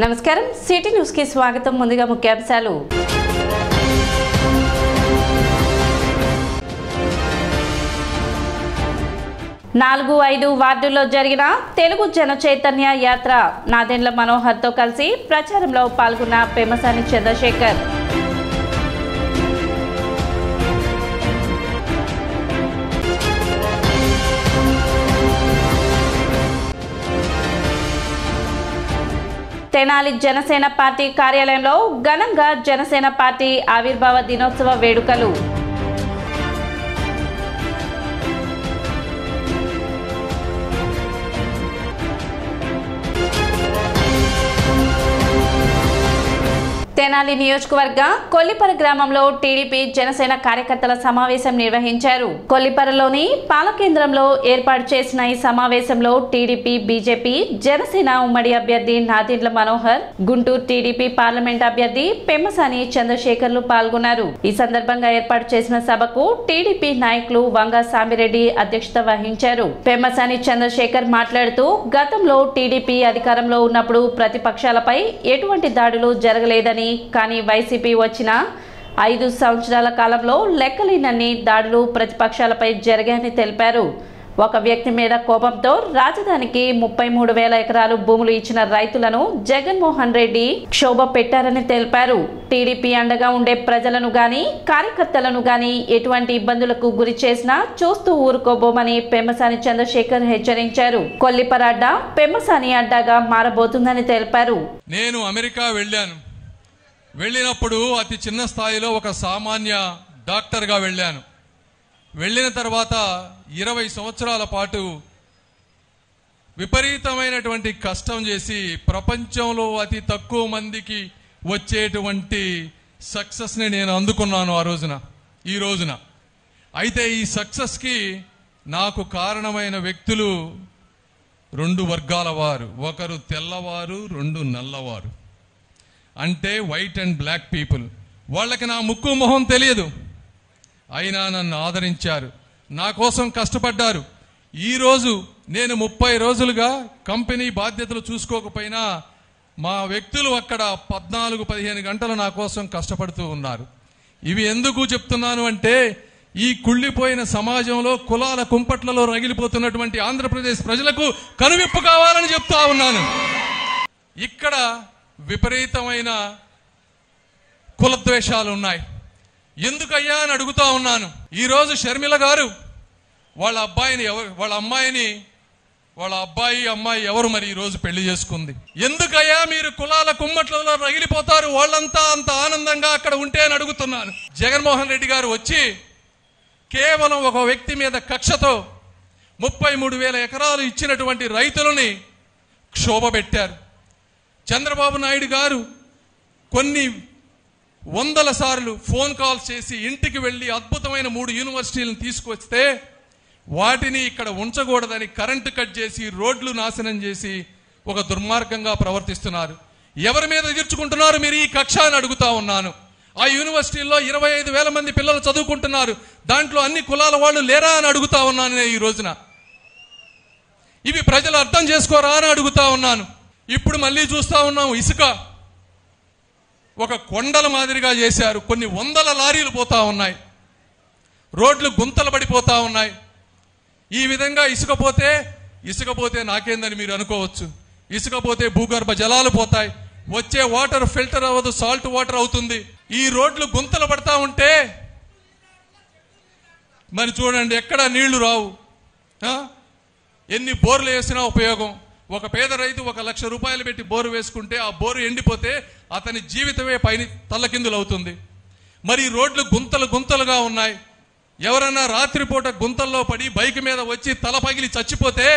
నమస్కారం city news కి స్వాగతం। ముందుగా ముఖ్యాంశాలు। 4-5 వార్డుల్లో జరిగిన తెలుగు జన చైతన్య యాత్ర నాదెండ్ల మనోహర్ తో కలిసి ప్రచారంలో పాల్గొన్న పెమ్మసాని చంద్రశేఖర్। తెనాలి జనసేన పార్టీ కార్యాలయంలో ఘనంగా జనసేన పార్టీ ఆవిర్భావ దినోత్సవ వేడుకలు। తెనాలి నియోజకవర్గ కొల్లిపర గ్రామంలో టీడీపీ జనసేన కార్యకర్తల సమావేశం నిర్వహించారు। కొల్లిపరలోని పాలకేంద్రంలో ఏర్పాటు చేసిన ఈ సమావేశంలో టీడీపీ, బీజేపీ, జనసేన ఉమ్మడి అభ్యర్థి నాదెండ్ల మనోహర్, గుంటూరు టీడీపీ పార్లమెంట్ అభ్యర్థి పెమ్మసాని చంద్రశేఖర్లు పాల్గొన్నారు। ఈ సందర్భంగా ఏర్పాటు చేసిన సభకు టీడీపీ నాయకులు వంగ సామిరెడ్డి అధ్యక్షత వహించారు। పెమ్మసాని చంద్రశేఖర్ మాట్లాడుతూ గతంలో టీడీపీ అధికారంలో ఉన్నప్పుడు ప్రతిపక్షాలపై ఎటువంటి దాడులు జరగలేదని, కానీ వైసీపీ వచ్చిన 5 సంవత్సరాల కాలంలో లెక్కలేనన్ని దాడులు ప్రతిపక్షాలపై జరిగాయని తెలిపారు। ఒక వ్యక్తి మీద కోపంతో రాజధానికి 33,000 ఎకరాలు భూములు ఇచ్చిన రైతులను జగన్మోహన్ రెడ్డి క్షోభ పెట్టారని తెలిపారు। టీడీపీ అండగా ఉండే ప్రజలను గాని కార్యకర్తలను గాని ఎటువంటి ఇబ్బందులకు గురి చేసినా చూస్తూ ఊరుకోబోమని పెమ్మసాని చంద్రశేఖర్ హెచ్చరించారు। కొల్లిపర అడ్డా పెమ్మసాని అడ్డాగా మారబోతుందని తెలిపారు। నేను అమెరికా వెళ్ళినప్పుడు అతి చిన్న స్థాయిలో ఒక సామాన్య డాక్టర్గా వెళ్ళిన తర్వాత 20 సంవత్సరాల పాటు విపరీతమైనటువంటి కష్టం చేసి ప్రపంచంలో అతి తక్కువ మందికి వచ్చేటువంటి సక్సెస్ని నేను అందుకున్నాను ఈ రోజున। అయితే ఈ సక్సెస్కి నాకు కారణమైన వ్యక్తులు 2 వర్గాల వారు, ఒకరు తెల్లవారు, 2 నల్లవారు, అంటే వైట్ అండ్ బ్లాక్ పీపుల్। వాళ్ళకి నా ముక్కు మొహం తెలియదు, అయినా నన్ను ఆదరించారు, నా కోసం కష్టపడ్డారు। ఈరోజు నేను 30 రోజులుగా కంపెనీ బాధ్యతలు చూసుకోకపోయినా మా వ్యక్తులు అక్కడ 14-15 గంటలు నా కోసం కష్టపడుతూ ఉన్నారు। ఇవి ఎందుకు చెప్తున్నాను అంటే, ఈ కుళ్ళిపోయిన సమాజంలో కులాల కుంపట్లలో రగిలిపోతున్నటువంటి ఆంధ్రప్రదేశ్ ప్రజలకు కనువిప్పు కావాలని చెప్తా ఉన్నాను। ఇక్కడ విపరీతమైన కులద్వేషాలు ఉన్నాయి। ఎందుకయ్యా అని అడుగుతా ఉన్నాను। ఈరోజు షర్మిల గారు వాళ్ళ అమ్మాయి అమ్మాయి ఎవరు మరి ఈరోజు పెళ్లి చేసుకుంది? ఎందుకయ్యా మీరు కులాల కుమ్మట్లలో రగిలిపోతారు? వాళ్ళంతా అంత ఆనందంగా అక్కడ ఉంటే అని అడుగుతున్నాను। జగన్మోహన్ రెడ్డి గారు వచ్చి కేవలం ఒక వ్యక్తి మీద కక్షతో 33,000 ఎకరాలు ఇచ్చినటువంటి రైతులని క్షోభ పెట్టారు। చంద్రబాబు నాయుడు గారు కొన్ని వందల సార్లు ఫోన్ కాల్స్ చేసి ఇంటికి వెళ్లి అద్భుతమైన 3 యూనివర్సిటీలను తీసుకొస్తే వాటిని ఇక్కడ ఉంచకూడదని కరెంటు కట్ చేసి రోడ్లు నాశనం చేసి ఒక దుర్మార్గంగా ప్రవర్తిస్తున్నారు। ఎవరి మీద తీర్చుకుంటున్నారు మీరు ఈ కక్ష అని అడుగుతా ఉన్నాను। ఆ యూనివర్సిటీల్లో 25,000 మంది పిల్లలు చదువుకుంటున్నారు, దాంట్లో అన్ని కులాల వాళ్ళు లేరా అని అడుగుతా ఉన్నాను నేను ఈ రోజున। ఇవి ప్రజలు అర్థం చేసుకోరా అని అడుగుతా ఉన్నాను। ఇప్పుడు మళ్ళీ చూస్తా ఉన్నాం, ఇసుక ఒక కొండల మాదిరిగా చేశారు, కొన్ని వందల లారీలు పోతా ఉన్నాయి, రోడ్లు గుంతలు పడిపోతా ఉన్నాయి। ఈ విధంగా ఇసుక పోతే నాకేందని మీరు అనుకోవచ్చు, ఇసుక పోతే భూగర్భ జలాలు పోతాయి, వచ్చే వాటర్ ఫిల్టర్ అవ్వదు, సాల్ట్ వాటర్ అవుతుంది। ఈ రోడ్లు గుంతలు పడతా ఉంటే మరి చూడండి, ఎక్కడ నీళ్లు రావు, ఎన్ని బోర్లు వేసినా ఉపయోగం। ఒక పేద రైతు 1 లక్ష రూపాయలు పెట్టి బోరు వేసుకుంటే ఆ బోరు ఎండిపోతే అతని జీవితమే పైన తల్లకిందులు అవుతుంది। మరి రోడ్లు గుంతలుగా ఉన్నాయి, ఎవరన్నా రాత్రిపూట గుంతల్లో పడి బైక్ మీద వచ్చి తల పగిలి చచ్చిపోతే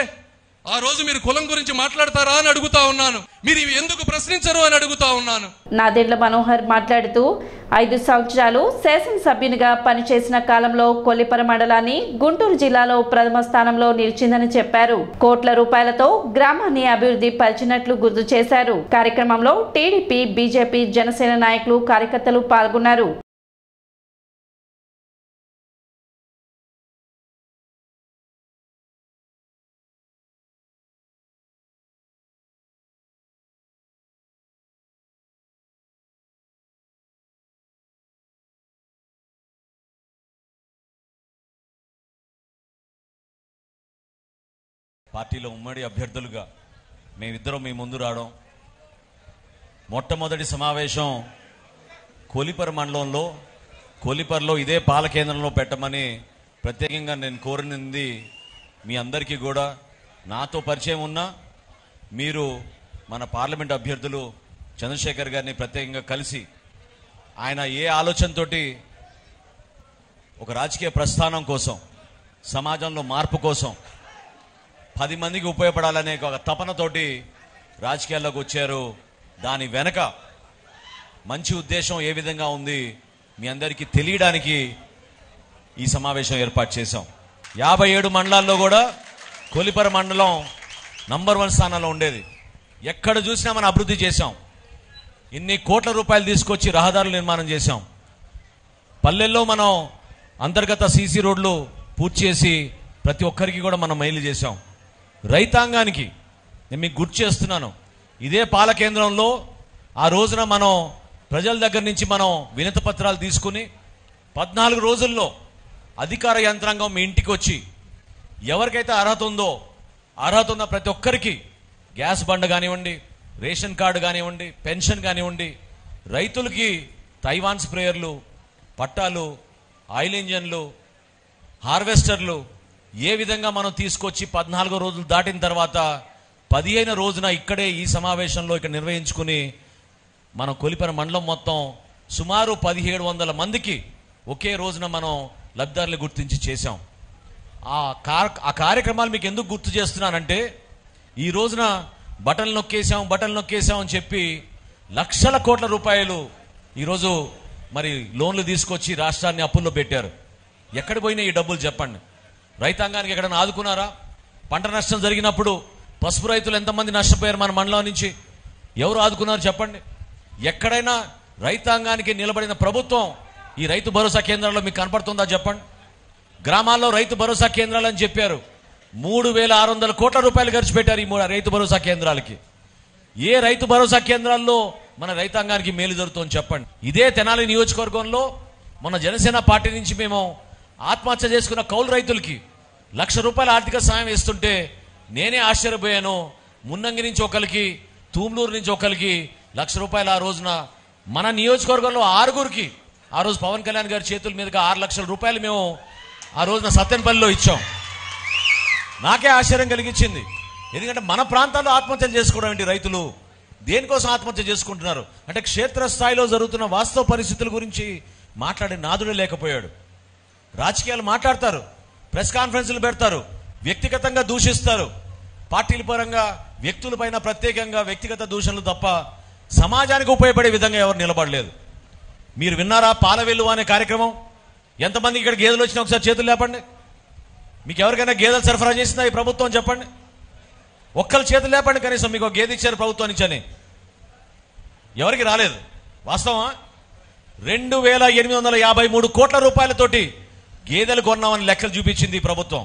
ఆ రోజు మీరు కులం గురించి మాట్లాడతారా అని అడుగుతా ఉన్నాను। మీరు ఇవి ఎందుకు ప్రశ్నించరు అని అడుగుతా ఉన్నాను। నాదెండ్ల మనోహర్ మాట్లాడుతూ 5 సంవత్సరాలు శాసనసభ్యునిగా పనిచేసిన కాలంలో కొల్లిపర మండలాన్ని గుంటూరు జిల్లాలో ప్రథమ స్థానంలో నిలిచిందని చెప్పారు। కోట్ల రూపాయలతో గ్రామాన్ని అభివృద్ధి పరిచినట్లు గుర్తు చేశారు। కార్యక్రమంలో టీడీపీ, బీజేపీ, జనసేన నాయకులు, కార్యకర్తలు పాల్గొన్నారు। పార్టీలో ఉమ్మడి అభ్యర్థులుగా మేమిద్దరం మీ ముందు రావడం, మొట్టమొదటి సమావేశం కొలిపర మండలంలో, కొలిపరలో ఇదే పాల కేంద్రంలో పెట్టమని ప్రత్యేకంగా నేను కోరినది మీ అందరికీ కూడా నాతో పరిచయం ఉన్నా మీరు మన పార్లమెంట్ అభ్యర్థులు చంద్రశేఖర్ గారిని ప్రత్యేకంగా కలిసి ఆయన ఏ ఆలోచనతోటి ఒక రాజకీయ ప్రస్థానం కోసం, సమాజంలో మార్పు కోసం, 10 మందికి ఉపయోగపడాలనే ఒక తపనతోటి రాజకీయాల్లోకి వచ్చారు. దాని వెనక మంచి ఉద్దేశం ఏ విధంగా ఉంది మీ అందరికీ తెలియడానికి ఈ సమావేశం ఏర్పాటు చేశాం. 57 మండలాల్లో కూడా కొలిపర మండలం నంబర్ 1 స్థానంలో ఉండేది. ఎక్కడ చూసినా మనం అభివృద్ధి చేశాం. ఇన్ని కోట్ల రూపాయలు తీసుకొచ్చి రహదారులు నిర్మాణం చేశాం. పల్లెల్లో మనం అంతర్గత సీసీ రోడ్లు పూర్తి చేసి ప్రతి ఒక్కరికి కూడా మనం మేలు చేశాం. రైతాంగానికి నేను మీకు గుర్తు చేస్తున్నాను, ఇదే పాల కేంద్రంలో ఆ రోజున మనం ప్రజల దగ్గర నుంచి మనం వినతి పత్రాలు తీసుకుని 14 రోజుల్లో అధికార యంత్రాంగం మీ ఇంటికి వచ్చి ఎవరికైతే అర్హత ఉందో, అర్హత ఉన్న ప్రతి ఒక్కరికి గ్యాస్ బండ కానివ్వండి, రేషన్ కార్డు కానివ్వండి, పెన్షన్ కానివ్వండి, రైతులకి తైవాన్ స్ప్రేయర్లు, పట్టాలు, ఆయిల్ ఇంజన్లు, హార్వెస్టర్లు ఏ విధంగా మనం తీసుకొచ్చి 14 రోజులు దాటిన తర్వాత 15వ రోజున ఇక్కడే ఈ సమావేశంలో ఇక్కడ నిర్వహించుకుని మనం కొలిపర మండలం మొత్తం సుమారు 1700 మందికి ఒకే రోజున మనం లబ్ధిదారులు గుర్తించి చేశాం. ఆ కార్యక్రమాలు మీకు ఎందుకు గుర్తు చేస్తున్నానంటే, ఈ రోజున బటన్లు నొక్కేసాం అని చెప్పి లక్షల కోట్ల రూపాయలు ఈరోజు మరి లోన్లు తీసుకొచ్చి రాష్ట్రాన్ని అప్పుల్లో పెట్టారు. ఎక్కడ పోయినా ఈ డబ్బులు చెప్పండి? రైతాంగానికి ఎక్కడైనా ఆదుకున్నారా? పంట నష్టం జరిగినప్పుడు పసుపు రైతులు ఎంతమంది నష్టపోయారు మన మండలం నుంచి? ఎవరు ఆదుకున్నారు చెప్పండి? ఎక్కడైనా రైతాంగానికి నిలబడిన ప్రభుత్వం ఈ రైతు భరోసా కేంద్రాల్లో మీకు కనపడుతుందా చెప్పండి? గ్రామాల్లో రైతు భరోసా కేంద్రాలు అని చెప్పారు. 3600 కోట్ల రూపాయలు ఖర్చు పెట్టారు ఈ రైతు భరోసా కేంద్రాలకి. ఏ రైతు భరోసా కేంద్రాల్లో మన రైతాంగానికి మేలు జరుగుతుందని చెప్పండి? ఇదే తెనాలి నియోజకవర్గంలో మన జనసేన పార్టీ నుంచి మేము ఆత్మహత్య చేసుకున్న కౌలు రైతులకి 1,00,000 రూపాయల ఆర్థిక సాయం ఇస్తుంటే నేనే ఆశ్చర్యపోయాను. మున్నంగి నుంచి ఒకరికి, తూమ్లూరు నుంచి ఒకరికి 1,00,000 రూపాయలు ఆ రోజున మన నియోజకవర్గంలో 6గురికి ఆ రోజు పవన్ కళ్యాణ్ గారి చేతుల మీదుగా 6 లక్షల రూపాయలు మేము ఆ రోజున సత్తెనపల్లిలో ఇచ్చాం. నాకే ఆశ్చర్యం కలిగించింది. ఎందుకంటే మన ప్రాంతాల్లో ఆత్మహత్యలు చేసుకోవడం ఏంటి? రైతులు దేనికోసం ఆత్మహత్య చేసుకుంటున్నారు అంటే క్షేత్రస్థాయిలో జరుగుతున్న వాస్తవ పరిస్థితుల గురించి మాట్లాడే నాదుడే లేకపోయాడు. రాజకీయాలు మాట్లాడతారు, ప్రెస్ కాన్ఫరెన్స్లు పెడతారు, వ్యక్తిగతంగా దూషిస్తారు. పార్టీల పరంగా వ్యక్తుల పైన ప్రత్యేకంగా వ్యక్తిగత దూషణలు తప్ప సమాజానికి ఉపయోగపడే విధంగా ఎవరు నిలబడలేదు. మీరు విన్నారా పాల వెలువ అనే కార్యక్రమం? ఎంతమంది ఇక్కడ గేదెలు వచ్చినా ఒకసారి చేతులు లేపండి. మీకు ఎవరికైనా గేదెలు సరఫరా చేసిందా ఈ ప్రభుత్వం చెప్పండి? ఒక్కరు చేతులు లేపండి కనీసం. మీకు ఒక గేదె ఇచ్చారు ప్రభుత్వం నుంచి అని. ఎవరికి రాలేదు. వాస్తవా? 2853 కోట్ల రూపాయలతోటి గేదెలు కొన్నామని లెక్కలు చూపించింది ఈ ప్రభుత్వం.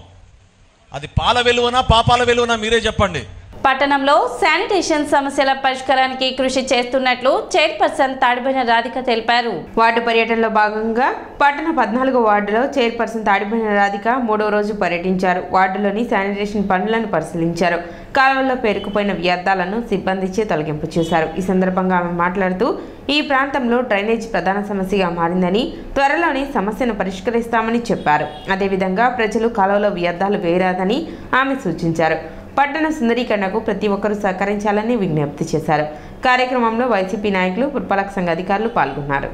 అది పాల వెలువనా పాపాల వెలువనా మీరే చెప్పండి. పట్టణంలో శానిటేషన్ సమస్యల పరిష్కారానికి కృషి చేస్తున్నట్లు చైర్పర్సన్ తాడిబోయిన రాధిక తెలిపారు. వార్డు పర్యటనలో భాగంగా పట్టణ 14వ వార్డులో చైర్పర్సన్ తాడిబోయిన రాధిక 3వ రోజు పర్యటించారు. వార్డులోని శానిటేషన్ పనులను పరిశీలించారు. కాలువల్లో పేరుకుపోయిన వ్యర్థాలను సిబ్బందిచే తొలగింపు చేశారు. ఈ సందర్భంగా ఆమె మాట్లాడుతూ ఈ ప్రాంతంలో డ్రైనేజ్ ప్రధాన సమస్యగా మారిందని, త్వరలోనే సమస్యను పరిష్కరిస్తామని చెప్పారు. అదేవిధంగా ప్రజలు కాలువలో వ్యర్థాలు వేయరాదని ఆమె సూచించారు. పట్టణ సుందరీకరణకు ప్రతి ఒక్కరూ సహకరించాలని విజ్ఞప్తి చేశారు. కార్యక్రమంలో వైసీపీ నాయకులు, పురపాలక సంఘ అధికారులు పాల్గొన్నారు.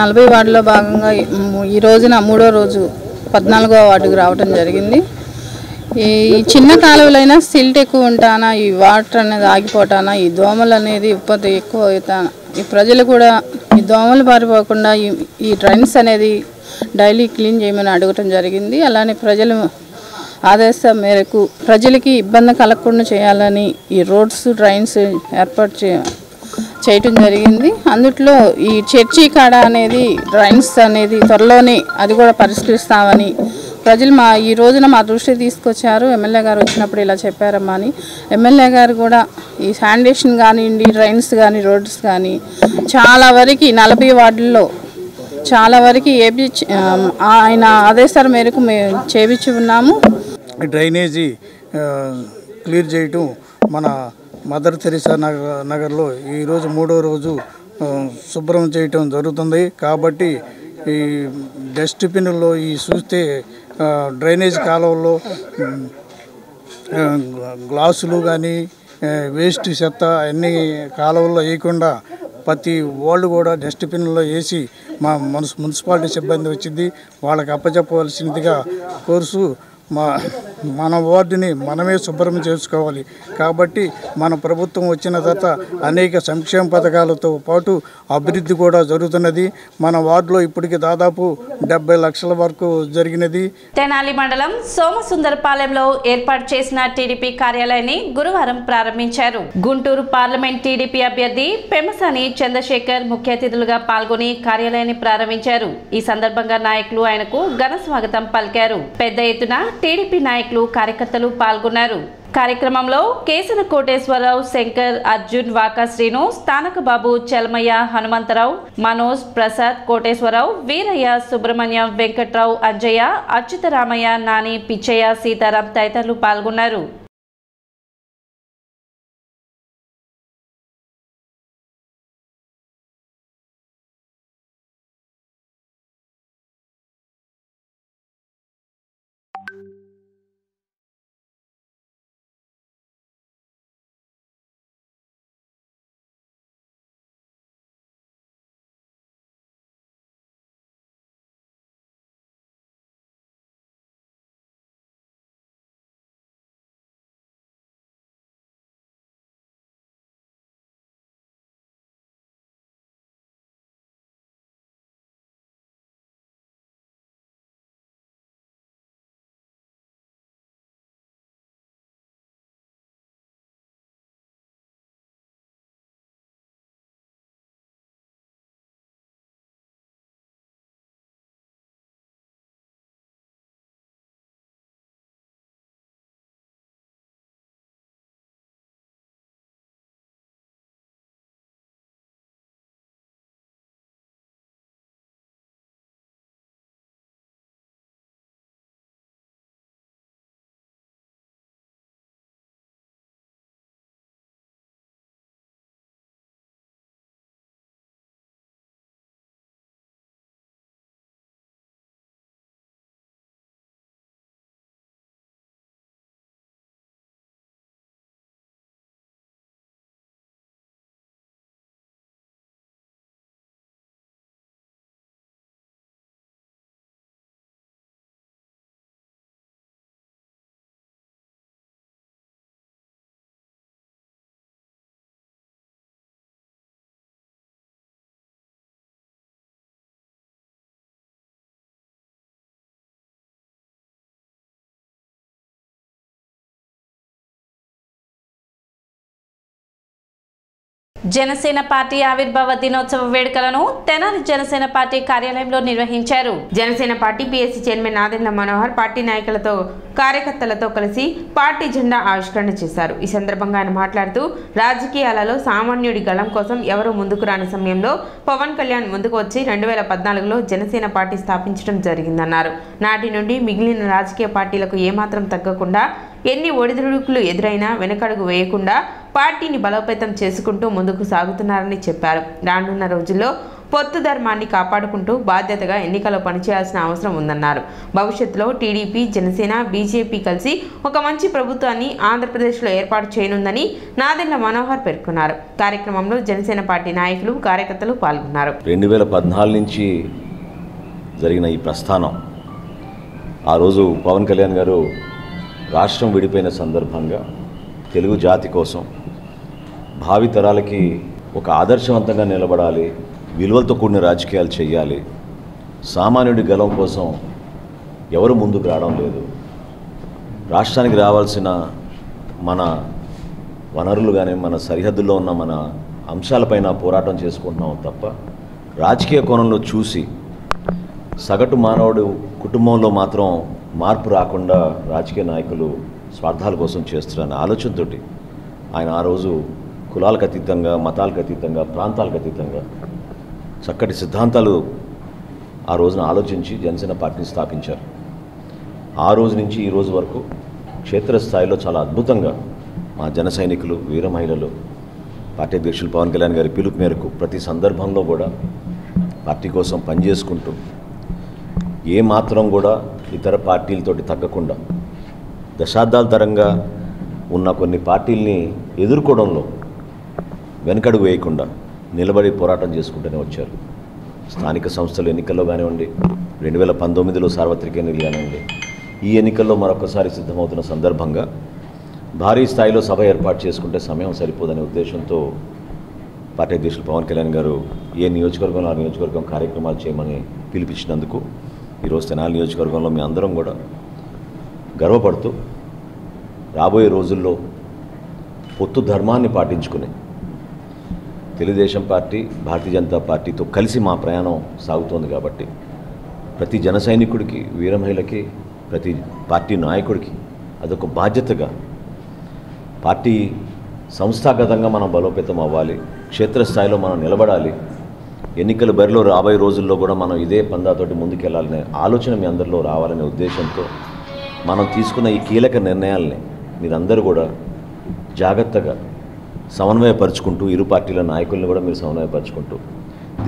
నలభై వార్డులో భాగంగా ఈ రోజున 3వ రోజు 14వ వార్డుకు రావడం జరిగింది. ఈ చిన్న కాలువలైనా సిల్ట్ ఎక్కువ ఉంటానా, ఈ వాటర్ అనేది ఆగిపోతానా, ఈ దోమలు అనేది ఉత్పత్తి ఎక్కువ అవుతానా, ఈ ప్రజలు కూడా ఈ దోమలు పారిపోకుండా ఈ డ్రైన్స్ అనేది డైలీ క్లీన్ చేయమని అడగటం జరిగింది. అలానే ప్రజలు ఆదేశం మేరకు ప్రజలకి ఇబ్బంది కలగకుండా చేయాలని ఈ రోడ్స్ డ్రైన్స్ ఏర్పాటు చేయటం జరిగింది. అందుట్లో ఈ చర్చి కాడ అనేది డ్రైన్స్ అనేది త్వరలోనే అది కూడా పరిష్కరిస్తామని ప్రజలు ఈ రోజున మా దృష్టికి తీసుకొచ్చారు. ఎమ్మెల్యే గారు వచ్చినప్పుడు ఇలా చెప్పారమ్మా అని. ఎమ్మెల్యే గారు కూడా ఈ శానిటేషన్ కానివ్వండి, డ్రైన్స్ కానీ, రోడ్స్ కానీ చాలా వరకు 40 వార్డుల్లో చాలా వరకు ఆయన ఆదేశాల మేరకు మేము చేపించి ఉన్నాము. డ్రైనేజీ క్లియర్ చేయటం మన మదర్ తెరిసా నగర్లో ఈరోజు 3వ రోజు శుభ్రం చేయటం జరుగుతుంది. కాబట్టి ఈ డస్ట్బిన్లో చూస్తే డ్రైనేజ్ కాలువల్లో గ్లాసులు కానీ వేస్ట్ చెత్త అన్ని కాలువల్లో వేయకుండా ప్రతి వాళ్ళు కూడా డస్ట్బిన్లో వేసి మా మున్సిపాలిటీ సిబ్బంది వచ్చింది వాళ్ళకి అప్పచెప్పవలసిందిగా కోరుసు. మన వార్డుని మనమే శుభ్రం చేసుకోవాలి. కాబట్టి మన ప్రభుత్వం వచ్చిన తర్వాత అనేక సంక్షేమ పథకాలతో పాటు అభివృద్ధి కూడా జరుగుతున్నది. మన వార్డులో ఇప్పటికి దాదాపు 70 లక్షల వరకు జరిగినది. తెనాలి మండలం సోమసుందరపాలెంలో ఏర్పాటు చేసిన టీడీపీ కార్యాలయాన్ని గురువారం ప్రారంభించారు. గుంటూరు పార్లమెంట్ టీడీపీ అభ్యర్థి పెమసాని చంద్రశేఖర్ ముఖ్య అతిథులుగా పాల్గొని కార్యాలయాన్ని ప్రారంభించారు. ఈ సందర్భంగా నాయకులు ఆయనకు ఘన స్వాగతం పలికారు. పెద్ద ఎత్తున టీడీపీ నాయకులు, కార్యకర్తలు పాల్గొన్నారు. కార్యక్రమంలో కేసన కోటేశ్వరరావు, శంకర్, అర్జున్, వాకా శ్రీను, స్థానకబాబు, చలమయ్య, హనుమంతరావు, మనోజ్, ప్రసాద్, కోటేశ్వరరావు, వీరయ్య, సుబ్రహ్మణ్యం, వెంకట్రావు, అంజయ్య, అచ్యుతరామయ్య, నాని, పిచ్చయ్య, సీతారాం తదితరులు పాల్గొన్నారు. జనసేన పార్టీ ఆవిర్భావ దినోత్సవ వేడుకలను తెనాలి జనసేన పార్టీ కార్యాలయంలో నిర్వహించారు. Janasena party PSC chairman Nadendla Manohar party నాయకులతో, కార్యకర్తలతో కలిసి పార్టీ జెండా ఆవిష్కరణ చేశారు. ఈ సందర్భంగా ఆయన మాట్లాడుతూ రాజకీయాలలో సామాన్యుడి గళం కోసం ఎవరూ ముందుకు రాని సమయంలో పవన్ కళ్యాణ్ ముందుకు వచ్చి 2014లో జనసేన పార్టీ స్థాపించడం జరిగిందన్నారు. నాటి నుండి మిగిలిన రాజకీయ పార్టీలకు ఏమాత్రం తగ్గకుండా ఎన్ని ఒడిదుడుకులు ఎదురైనా వెనకడుగు వేయకుండా పార్టీని బలోపేతం చేసుకుంటూ ముందుకు సాగుతున్నారని చెప్పారు. రానున్న రోజుల్లో పొత్తు ధర్మాన్ని కాపాడుకుంటూ బాధ్యతగా ఎన్నికల్లో పనిచేయాల్సిన అవసరం ఉందన్నారు. భవిష్యత్తులో టీడీపీ, జనసేన, బీజేపీ కలిసి ఒక మంచి ప్రభుత్వాన్ని ఆంధ్రప్రదేశ్లో ఏర్పాటు చేయనుందని నాదెండ్ల మనోహర్ పేర్కొన్నారు. కార్యక్రమంలో జనసేన పార్టీ నాయకులు, కార్యకర్తలు పాల్గొన్నారు. 2014 నుంచి జరిగిన ఈ ప్రస్థానం, ఆ రోజు పవన్ కళ్యాణ్ గారు రాష్ట్రం విడిపోయిన సందర్భంగా తెలుగు జాతి కోసం, భావితరాలకి ఒక ఆదర్శవంతంగా నిలబడాలి, విలువలతో కూడిన రాజకీయాలు చేయాలి, సామాన్యుడి గలం కోసం ఎవరు ముందుకు రావడం లేదు, రాష్ట్రానికి రావాల్సిన మన వనరులు కానీ మన సరిహద్దుల్లో ఉన్న మన అంశాలపైన పోరాటం చేసుకుంటున్నాం తప్ప రాజకీయ కోణంలో చూసి సగటు మానవుడు కుటుంబంలో మాత్రం మార్పు రాకుండా రాజకీయ నాయకులు స్వార్థాల కోసం చేస్తున్నారనే ఆలోచనతోటి ఆయన ఆ రోజు కులాలకు అతీతంగా, మతాలకు అతీతంగా, ప్రాంతాలకు అతీతంగా చక్కటి సిద్ధాంతాలు ఆ రోజున ఆలోచించి జనసేన పార్టీని స్థాపించారు. ఆ రోజు నుంచి ఈ రోజు వరకు క్షేత్రస్థాయిలో చాలా అద్భుతంగా మా జన సైనికులు, వీర మహిళలు, పార్టీ అధ్యక్షులు పవన్ కళ్యాణ్ గారి పిలుపు మేరకు ప్రతి సందర్భంలో కూడా పార్టీ కోసం పనిచేసుకుంటూ ఏమాత్రం కూడా ఇతర పార్టీలతోటి తగ్గకుండా దశాబ్దాల తరంగా ఉన్న కొన్ని పార్టీల్ని ఎదుర్కోవడంలో వెనకడుగు వేయకుండా నిలబడి పోరాటం చేసుకుంటూనే వచ్చారు. స్థానిక సంస్థల ఎన్నికల్లో కానివ్వండి, 2019లో సార్వత్రిక ఎన్నికలు కానివ్వండి, ఈ ఎన్నికల్లో మరొకసారి సిద్ధమవుతున్న సందర్భంగా భారీ స్థాయిలో సభ ఏర్పాటు చేసుకుంటే సమయం సరిపోదనే ఉద్దేశంతో పార్టీ అధ్యక్షులు పవన్ కళ్యాణ్ గారు ఏ నియోజకవర్గంలో ఆ నియోజకవర్గం కార్యక్రమాలు చేయమని పిలిపించినందుకు ఈరోజు తెనాలి నియోజకవర్గంలో మీ అందరం కూడా గర్వపడుతూ రాబోయే రోజుల్లో పొత్తు ధర్మాన్ని పాటించుకుని తెలుగుదేశం పార్టీ, భారతీయ జనతా పార్టీతో కలిసి మా ప్రయాణం సాగుతోంది కాబట్టి ప్రతి జన సైనికుడికి, వీర మహిళకి, ప్రతి పార్టీ నాయకుడికి అదొక బాధ్యతగా పార్టీ సంస్థాగతంగా మనం బలోపేతం అవ్వాలి, క్షేత్రస్థాయిలో మనం నిలబడాలి, ఎన్నికల బరిలో రాబోయే రోజుల్లో కూడా మనం ఇదే పందాతోటి ముందుకెళ్లాలనే ఆలోచన మీ అందరిలో రావాలనే ఉద్దేశంతో మనం తీసుకున్న ఈ కీలక నిర్ణయాల్ని మీరందరూ కూడా జాగ్రత్తగా సమన్వయపరుచుకుంటూ, ఇరు పార్టీల నాయకుల్ని కూడా మీరు సమన్వయపరుచుకుంటూ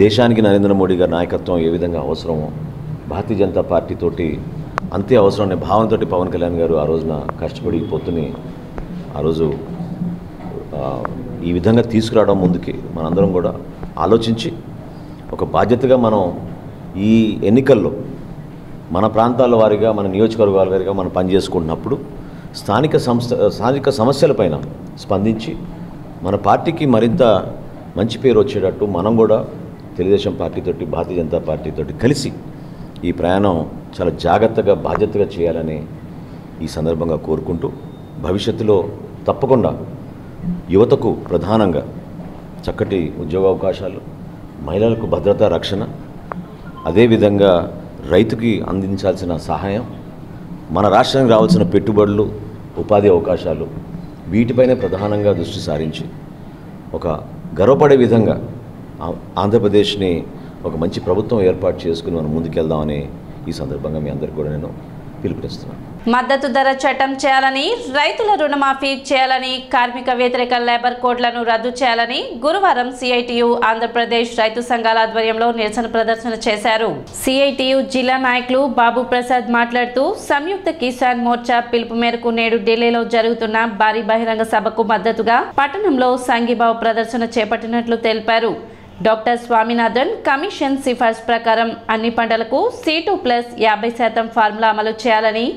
దేశానికి నరేంద్ర మోడీ గారి నాయకత్వం ఏ విధంగా అవసరమో భారతీయ జనతా పార్టీతోటి అంతే అవసరం అనే భావనతోటి పవన్ కళ్యాణ్ గారు ఆ రోజున కష్టపడి పొత్తుని ఆ రోజు ఈ విధంగా తీసుకురావడం ముందుకి మనందరం కూడా ఆలోచించి ఒక బాధ్యతగా మనం ఈ ఎన్నికల్లో మన ప్రాంతాల వారిగా, మన నియోజకవర్గాల వారిగా మనం పనిచేసుకుంటున్నప్పుడు స్థానిక సమస్యలపైన స్పందించి మన పార్టీకి మరింత మంచి పేరు వచ్చేటట్టు మనం కూడా తెలుగుదేశం పార్టీతోటి, భారతీయ జనతా పార్టీతోటి కలిసి ఈ ప్రయాణం చాలా జాగ్రత్తగా, బాధ్యతగా చేయాలని ఈ సందర్భంగా కోరుకుంటూ భవిష్యత్తులో తప్పకుండా యువతకు ప్రధానంగా చక్కటి ఉద్యోగ అవకాశాలు, మహిళలకు భద్రత, రక్షణ, అదేవిధంగా రైతుకి అందించాల్సిన సహాయం, మన రాష్ట్రానికి రావాల్సిన పెట్టుబడులు, ఉపాధి అవకాశాలు, వీటిపైనే ప్రధానంగా దృష్టి సారించి ఒక గర్వపడే విధంగా ఆంధ్రప్రదేశ్ని ఒక మంచి ప్రభుత్వం ఏర్పాటు చేసుకుని మనం ముందుకెళ్దామని ఈ సందర్భంగా మీ అందరికీ కూడా నేను పిలుపునిస్తున్నాను. మద్దతు ధర చట్టం చేయాలని, రైతుల రుణమాఫీ చేయాలని, కార్మిక వ్యతిరేక లేబర్ కోడ్లను రద్దు చేయాలని గురువారం సిఐటియు ఆంధ్రప్రదేశ్ రైతు సంఘాల ఆధ్వర్యంలో నిరసన ప్రదర్శన చేశారు. సిఐటియు జిల్లా నాయకులు బాబు ప్రసాద్ మాట్లాడుతూ సంయుక్త కిసాన్ మోర్చా పిలుపు మేరకు నేడు ఢిల్లీలో జరుగుతున్న భారీ బహిరంగ సభకు మద్దతుగా పట్టణంలో సంఘీభావ ప్రదర్శన చేపట్టినట్లు తెలిపారు. డాక్టర్ స్వామినాథన్ కమిషన్ సిఫార్సు ప్రకారం అన్ని పంటలకు C2+50% ఫార్ములా అమలు చేయాలని,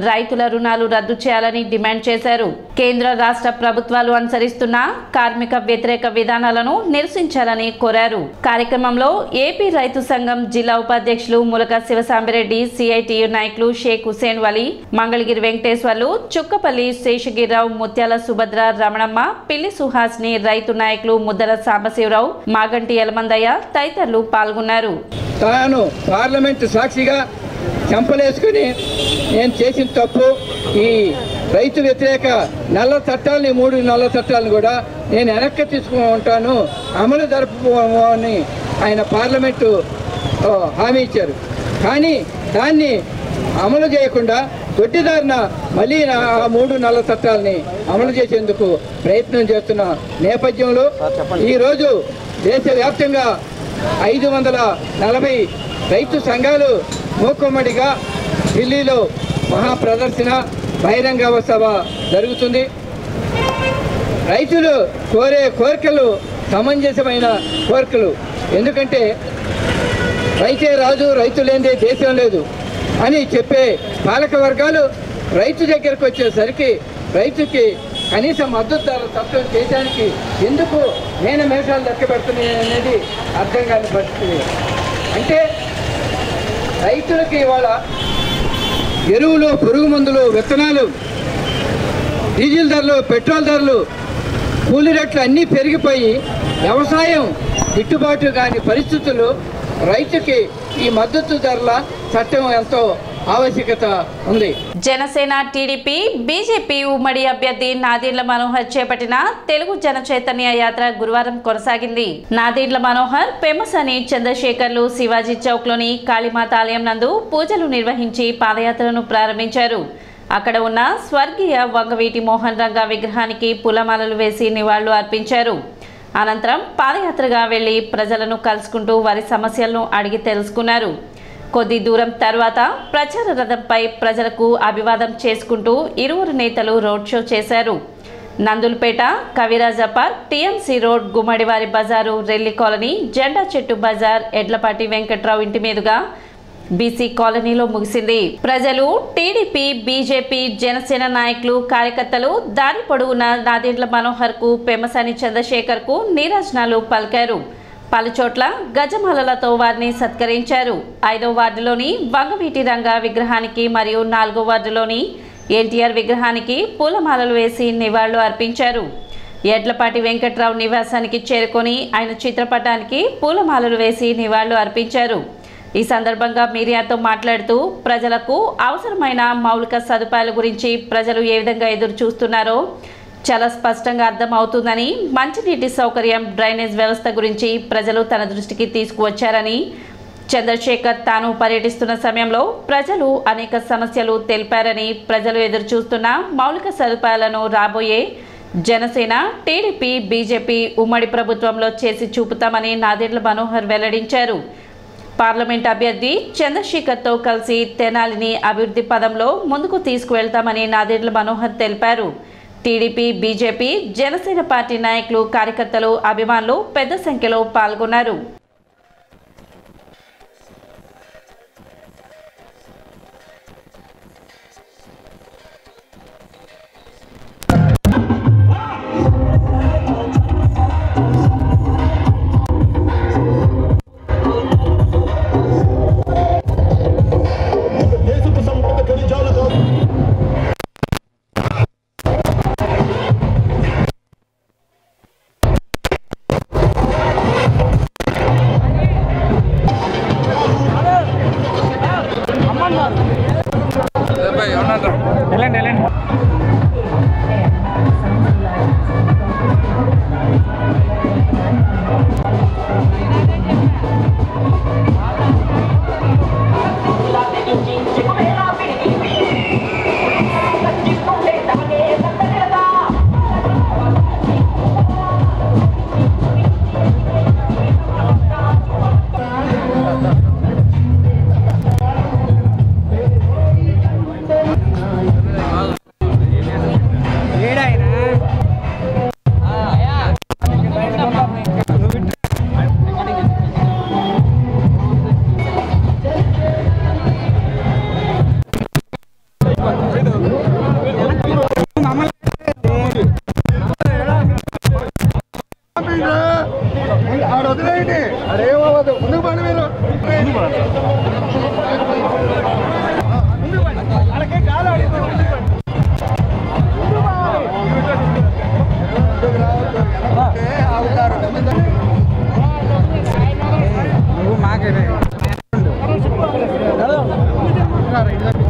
రైతుల రుణాలు రద్దు చేయాలని డిమాండ్ చేశారు. కేంద్ర రాష్ట్ర ప్రభుత్వాలు అనుసరిస్తున్న కార్మిక వ్యతిరేక విధానాలను నిరసించాలని కోరారు. కార్యక్రమంలో ఏపీ రైతు సంఘం జిల్లా ఉపాధ్యక్షులు ములక శివసాంబిరెడ్డి, సిఐటియు నాయకులు షేక్ హుసేన్ వలీ, మంగళగిరి వెంకటేశ్వర్లు, చుక్కపల్లి శేషగిరిరావు, ముత్యాల సుభద్ర, రమణమ్మ, పిల్లి సుహాస్ని, రైతు నాయకులు ముద్దల సాంబశివరావు, మాగంటి యలమందయ్య తదితరులు పాల్గొన్నారు. తాను పార్లమెంటు సాక్షిగా చంపలేసుకుని నేను చేసిన తప్పు, ఈ రైతు వ్యతిరేక నల్ల చట్టాలని, 3 నల్ల చట్టాలను కూడా నేను వెనక్కి తీసుకుంటాను, అమలు జరుపుకోమని ఆయన పార్లమెంటు హామీ ఇచ్చారు. కానీ దాన్ని అమలు చేయకుండా దొడ్డిదారిన మళ్ళీ ఆ 3 నల్ల చట్టాలని అమలు చేసేందుకు ప్రయత్నం చేస్తున్న నేపథ్యంలో ఈరోజు దేశవ్యాప్తంగా 540 రైతు సంఘాలు మూకుమ్మడిగా ఢిల్లీలో మహాప్రదర్శన, బహిరంగ సభ జరుగుతుంది. రైతులు కోరే కోరికలు సమంజసమైన కోరికలు. ఎందుకంటే రైతే రాజు, రైతు లేనిదే దేశం లేదు అని చెప్పే పాలక వర్గాలు రైతు దగ్గరకు వచ్చేసరికి రైతుకి కనీస మద్దతు ధర చట్టం చేయడానికి ఎందుకు నేను మేషాలు లెక్క పెడుతున్నాయి అనేది అర్థం కాని పరిస్థితి. అంటే రైతులకి ఇవాళ ఎరువులు, పురుగు మందులు, విత్తనాలు, డీజిల్ ధరలు, పెట్రోల్ ధరలు, కూలీ రేట్లు అన్నీ పెరిగిపోయి వ్యవసాయం గిట్టుబాటు కాని పరిస్థితులు రైతుకి ఈ మద్దతు ధరల చట్టం ఎంతో ఆవశ్యకత ఉంది. జనసేన, టీడీపీ, బీజేపీ ఉమ్మడి అభ్యర్థి నాదెండ్ల మనోహర్ చేపట్టిన తెలుగు జన చైతన్య యాత్ర గురువారం కొనసాగింది. నాదెండ్ల మనోహర్, పెమ్మసాని చంద్రశేఖర్లు శివాజీ చౌక్లోని కాళీమాత ఆలయం నందు పూజలు నిర్వహించి పాదయాత్రను ప్రారంభించారు. అక్కడ ఉన్న స్వర్గీయ వంగవీటి మోహన్ రంగా విగ్రహానికి పూలమాలలు వేసి నివాళులు అర్పించారు. అనంతరం పాదయాత్రగా వెళ్లి ప్రజలను కలుసుకుంటూ వారి సమస్యలను అడిగి తెలుసుకున్నారు. కొద్ది దూరం తర్వాత ప్రచార రథంపై ప్రజలకు అభివాదం చేసుకుంటూ ఇరువురు నేతలు రోడ్ షో చేశారు. నందులపేట, కవిరాజ పార్క్, టీఎంసీ రోడ్, గుమ్మడివారి బజారు, రెల్లి కాలనీ, జెండా చెట్టు బజార్, ఎడ్లపాటి వెంకట్రావు ఇంటి మీదుగా బీసీ కాలనీలో ముగిసింది. ప్రజలు, టీడీపీ, బీజేపీ, జనసేన నాయకులు, కార్యకర్తలు దారి పొడవునా నాదెండ్ల మనోహర్ కు, పెమ్మసాని చంద్రశేఖర్ కు నీరాజనాలు పలికారు. పలుచోట్ల గజమాలలతో వారిని సత్కరించారు. 5వ వార్డులోని వంగవీటి రంగా విగ్రహానికి మరియు 4వ వార్డులోని ఎన్టీఆర్ విగ్రహానికి పూలమాలలు వేసి నివాళులు అర్పించారు. ఎడ్లపాటి వెంకట్రావు నివాసానికి చేరుకొని ఆయన చిత్రపటానికి పూలమాలలు వేసి నివాళులు అర్పించారు. ఈ సందర్భంగా మీడియాతో మాట్లాడుతూ ప్రజలకు అవసరమైన మౌలిక సదుపాయాల గురించి ప్రజలు ఏ విధంగా ఎదురు చూస్తున్నారో చాలా స్పష్టంగా అర్థమవుతుందని, మంచినీటి సౌకర్యం, డ్రైనేజ్ వ్యవస్థ గురించి ప్రజలు తన దృష్టికి తీసుకువచ్చారని, చంద్రశేఖర్ తాను పర్యటిస్తున్న సమయంలో ప్రజలు అనేక సమస్యలు తెలిపారని, ప్రజలు ఎదురు చూస్తున్న మౌలిక సదుపాయాలను రాబోయే జనసేన, టీడీపీ, బీజేపీ ఉమ్మడి ప్రభుత్వంలో చేసి చూపుతామని నాదెండ్ల మనోహర్ వెల్లడించారు. పార్లమెంట్ అభ్యర్థి చంద్రశేఖర్తో కలిసి తెనాలిని అభివృద్ధి పదంలో ముందుకు తీసుకువెళ్తామని నాదెండ్ల మనోహర్ తెలిపారు. టీడీపీ, బీజేపీ, జనసేన పార్టీ నాయకులు, కార్యకర్తలు, అభిమానులు పెద్ద సంఖ్యలో పాల్గొన్నారు.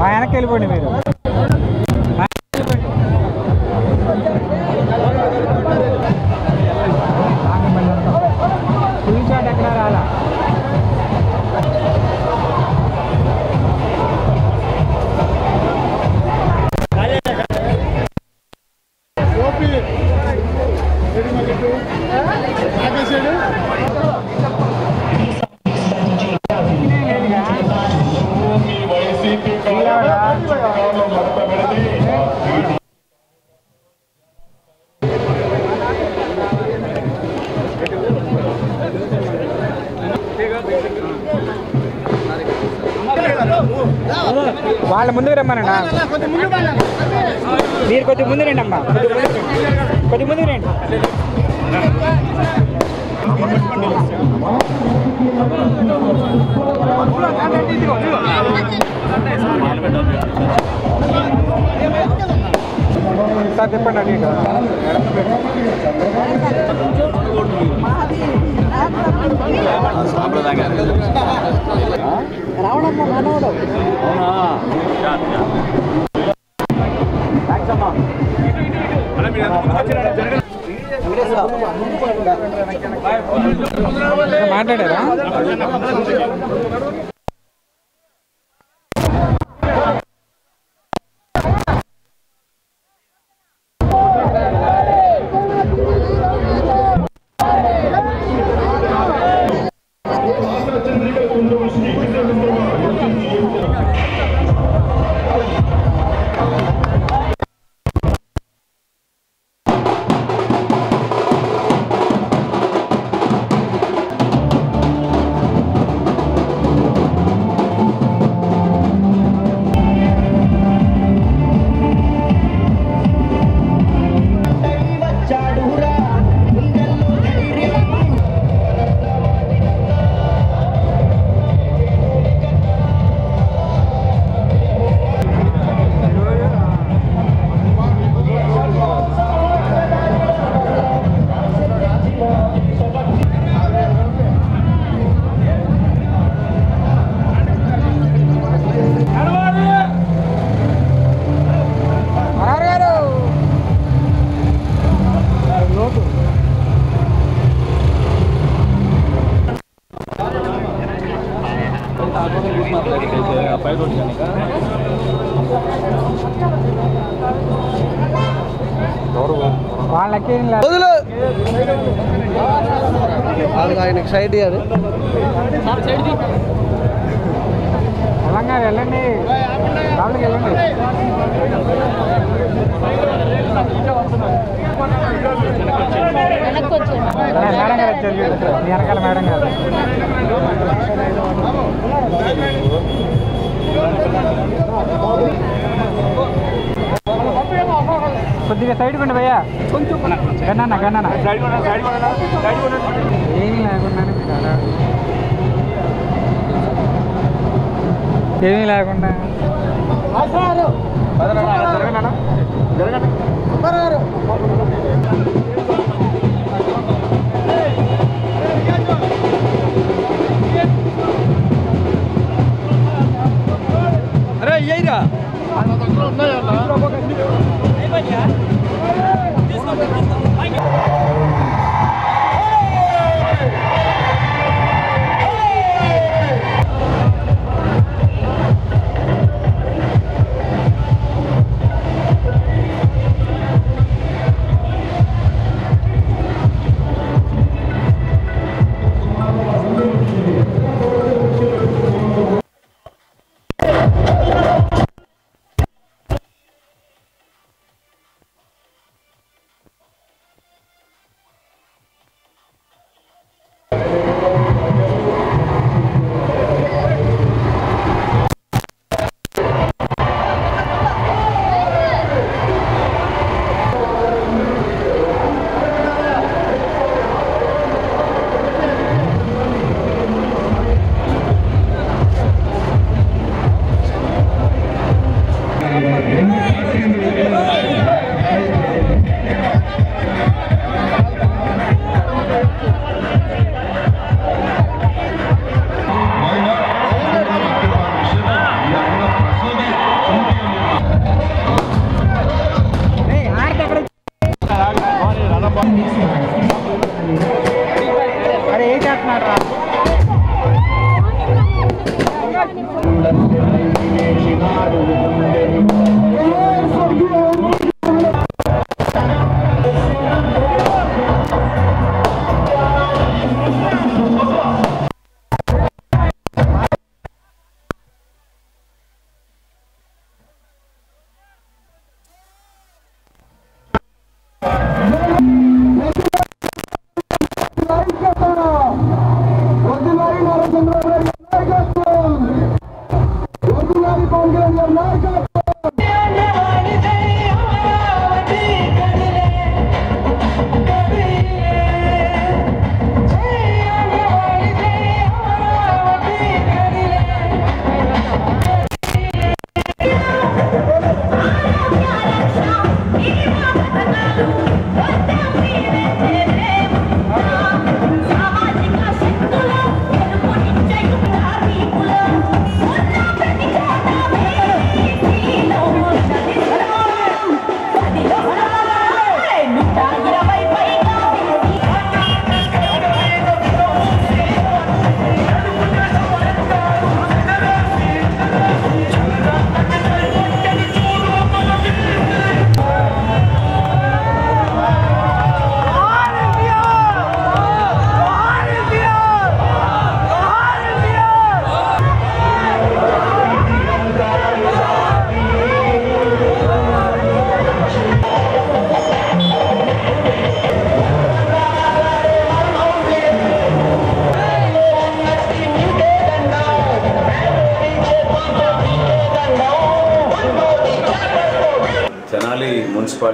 వెనక్కి వెళ్ళిపోండి మీరు. ఎక్కడ రాలా వాళ్ళ ముందుకు రమ్మనండి. మీరు కొద్ది ముందు రండి అమ్మా, కొద్ది ముందుకు రండి. సార్ చెప్పండి అండి. మాట్లాడారా? వాళ్ళకి ఆయనకి సైడ్ ఇయ్యారు. తెలంగాణ వెళ్ళండి, వాళ్ళకి వెళ్ళండి. మేడం గారు వచ్చారు, మీ వెనకాల మేడం గారు. కొద్దిగా సైడ్ కొండి భయ్యా, గన్నా గన్నా ఏమీ లేకుండా ఏమీ లేకుండా అరే అయ్యరా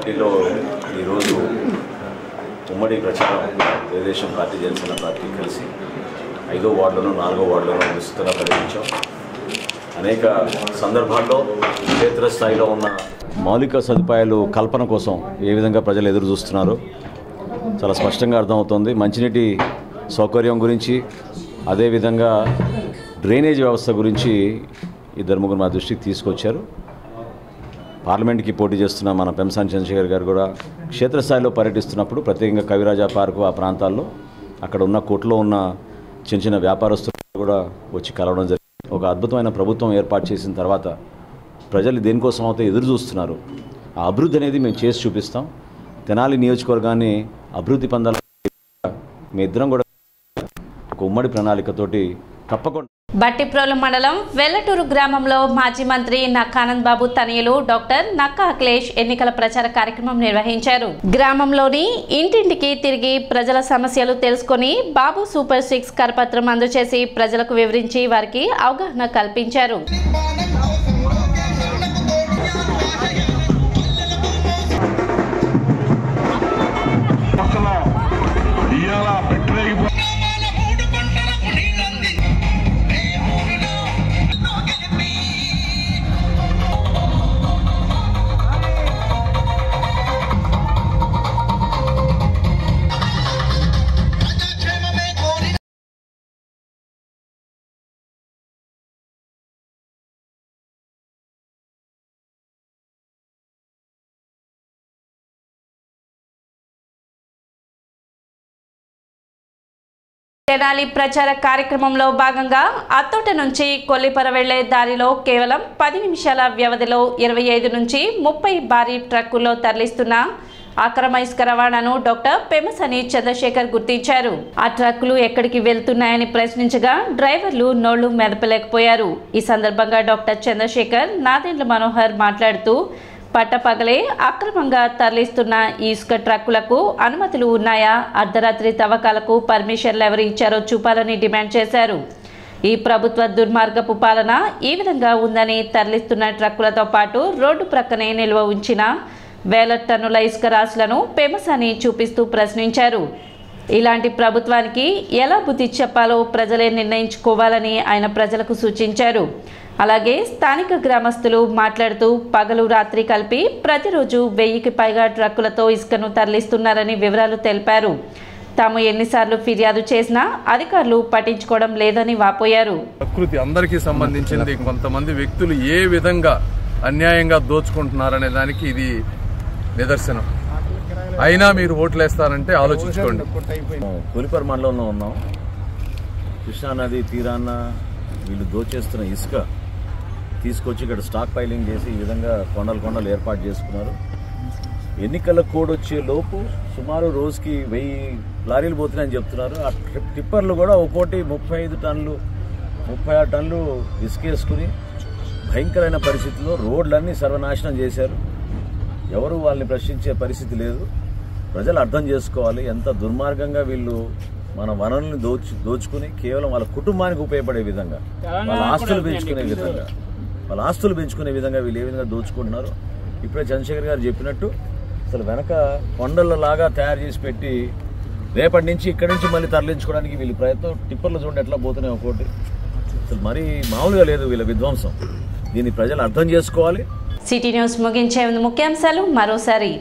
పార్టీలో ఈరోజు ఉమ్మడి ప్రచారం తెలుగుదేశం పార్టీ జనసేన పార్టీ కలిసి 5వ వార్డులోనూ 4వ వార్డులోనూ విస్తృతంగా పర్యటించాం. అనేక సందర్భాల్లో క్షేత్రస్థాయిలో ఉన్న మౌలిక సదుపాయాలు కల్పన కోసం ఏ విధంగా ప్రజలు ఎదురు చూస్తున్నారో చాలా స్పష్టంగా అర్థమవుతుంది. మంచినీటి సౌకర్యం గురించి, అదేవిధంగా డ్రైనేజ్ వ్యవస్థ గురించి 2-3 మా దృష్టికి తీసుకొచ్చారు. పార్లమెంట్కి పోటీ చేస్తున్న మన పెంసాని చంద్రశేఖర్ గారు కూడా క్షేత్రస్థాయిలో పర్యటిస్తున్నప్పుడు ప్రత్యేకంగా కవిరాజా పార్కు ఆ ప్రాంతాల్లో అక్కడ ఉన్న కోట్లో ఉన్న చిన్న చిన్న వ్యాపారస్తులు కూడా వచ్చి కలవడం జరిగింది. ఒక అద్భుతమైన ప్రభుత్వం ఏర్పాటు చేసిన తర్వాత ప్రజలు దేనికోసం అయితే ఎదురు చూస్తున్నారు, ఆ అభివృద్ధి అనేది మేము చేసి చూపిస్తాం. తెనాలి నియోజకవర్గాన్ని అభివృద్ధి పొందాలి. మీ ఇద్దరం కూడా ఒక ఉమ్మడి ప్రణాళికతోటి తప్పకుండా. బట్టిప్రోలు మండలం వెల్లటూరు గ్రామంలో మాజీ మంత్రి నక్కా ఆనంద్ బాబు తనయులు డాక్టర్ నక్కా అఖిలేష్ ఎన్నికల ప్రచార కార్యక్రమం నిర్వహించారు. గ్రామంలోని ఇంటింటికి తిరిగి ప్రజల సమస్యలు తెలుసుకొని బాబు సూపర్ 6 కరపత్రం అందజేసి ప్రజలకు వివరించి వారికి అవగాహన కల్పించారు. తెనాలి ప్రచార కార్యక్రమంలో భాగంగా అత్తోట నుంచి కొల్లిపర వెళ్లే దారిలో కేవలం 10 నిమిషాల వ్యవధిలో 25 నుంచి 30 భారీ ట్రక్కుల్లో తరలిస్తున్న అక్రమ ఇసుక రవాణాను డాక్టర్ పెమసాని చంద్రశేఖర్ గుర్తించారు. ఆ ట్రక్కులు ఎక్కడికి వెళ్తున్నాయని ప్రశ్నించగా డ్రైవర్లు నోళ్లు మెదపలేకపోయారు. ఈ సందర్భంగా డాక్టర్ చంద్రశేఖర్ నాదెండ్ల మనోహర్ మాట్లాడుతూ పట్టపగలే అక్రమంగా తరలిస్తున్న ఈ ఇసుక ట్రక్కులకు అనుమతులు ఉన్నాయా, అర్ధరాత్రి తవ్వకాలకు పర్మిషన్లు ఎవరు ఇచ్చారో చూపాలని డిమాండ్ చేశారు. ఈ ప్రభుత్వ దుర్మార్గపు పాలన ఈ విధంగా ఉందని తరలిస్తున్న ట్రక్కులతో పాటు రోడ్డు ప్రక్కనే నిల్వ ఉంచిన వేల టన్నుల ఇసుక రాశులను పెమసాని చూపిస్తూ ప్రశ్నించారు. ఇలాంటి ప్రభుత్వానికి ఎలా బుద్ధి చెప్పాలో ప్రజలే నిర్ణయించుకోవాలని ఆయన ప్రజలకు సూచించారు. అలాగే స్థానిక గ్రామస్తులు మాట్లాడుతూ పగలు రాత్రి కలిపి ప్రతిరోజు 1000కి పైగా ట్రక్కులతో ఇసుకను తరలిస్తున్నారని వివరాలు తెలిపారు. తాము ఎన్నిసార్లు ఫిర్యాదు చేసినా అధికారులు పట్టించుకోవడం లేదని వాపోయారు. ప్రకృతి అందరికీ సంబంధించింది. కొంతమంది వ్యక్తులు ఏ విధంగా అన్యాయంగా దోచుకుంటున్నారనే దానికి ఇది నిదర్శనం. అయినా మీరు ఓట్లేస్తారంటే ఆలోచించుకోండి. కొలిపర మండలంలో ఉన్నాం. కృష్ణానది తీరాన వీళ్ళు దోచేస్తున్న ఇసుక తీసుకొచ్చి ఇక్కడ స్టాక్ పైలింగ్ చేసి ఈ విధంగా కొండలు ఏర్పాటు చేసుకున్నారు. ఎన్నికల కోడ్ వచ్చే లోపు సుమారు రోజుకి 1000 లారీలు పోతున్నాయని చెప్తున్నారు. ఆ టిప్పర్లు కూడా ఒక్కోటి 35 టన్నులు 36 టన్నులు ఇసుకేసుకుని భయంకరమైన పరిస్థితుల్లో రోడ్లన్నీ సర్వనాశనం చేశారు. ఎవరు వాళ్ళని ప్రశ్నించే పరిస్థితి లేదు. ప్రజలు అర్థం చేసుకోవాలి ఎంత దుర్మార్గంగా వీళ్ళు మన వనరుల్ని దోచుకుని కేవలం వాళ్ళ కుటుంబానికి ఉపయోగపడే విధంగా వాళ్ళ ఆస్తులు పెంచుకునే విధంగా వీళ్ళు ఏ విధంగా దోచుకుంటున్నారు. ఇప్పుడే చంద్రశేఖర్ గారు చెప్పినట్టు అసలు వెనక కొండలలాగా తయారు చేసి పెట్టి రేపటి నుంచి ఇక్కడి నుంచి మళ్ళీ తరలించుకోవడానికి వీళ్ళ ప్రయత్నం. టిప్పర్లు చూడండి ఎట్లా పోతున్నాయి ఒక్కోటి. అసలు మరీ మామూలుగా లేదు వీళ్ళ విధ్వంసం. దీన్ని ప్రజలు అర్థం చేసుకోవాలి. సిటీ న్యూస్ ముగించే ముందు ముఖ్యాంశాలు మరోసారి.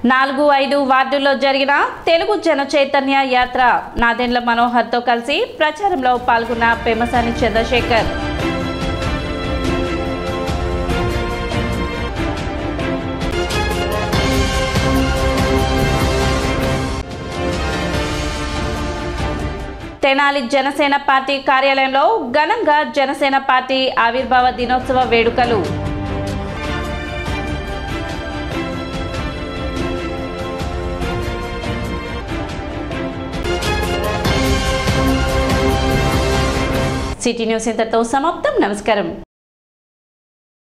4-5 వార్డుల్లో జరిగిన తెలుగు జన చైతన్య యాత్ర. నాదెండ్ల మనోహర్తో కలిసి ప్రచారంలో పాల్గొన్న పెమసాని చంద్రశేఖర్. తెనాలి జనసేన పార్టీ కార్యాలయంలో ఘనంగా జనసేన పార్టీ ఆవిర్భావ దినోత్సవ వేడుకలు. సిటీ న్యూస్ ఇంతతో సమాప్తం. నమస్కారం.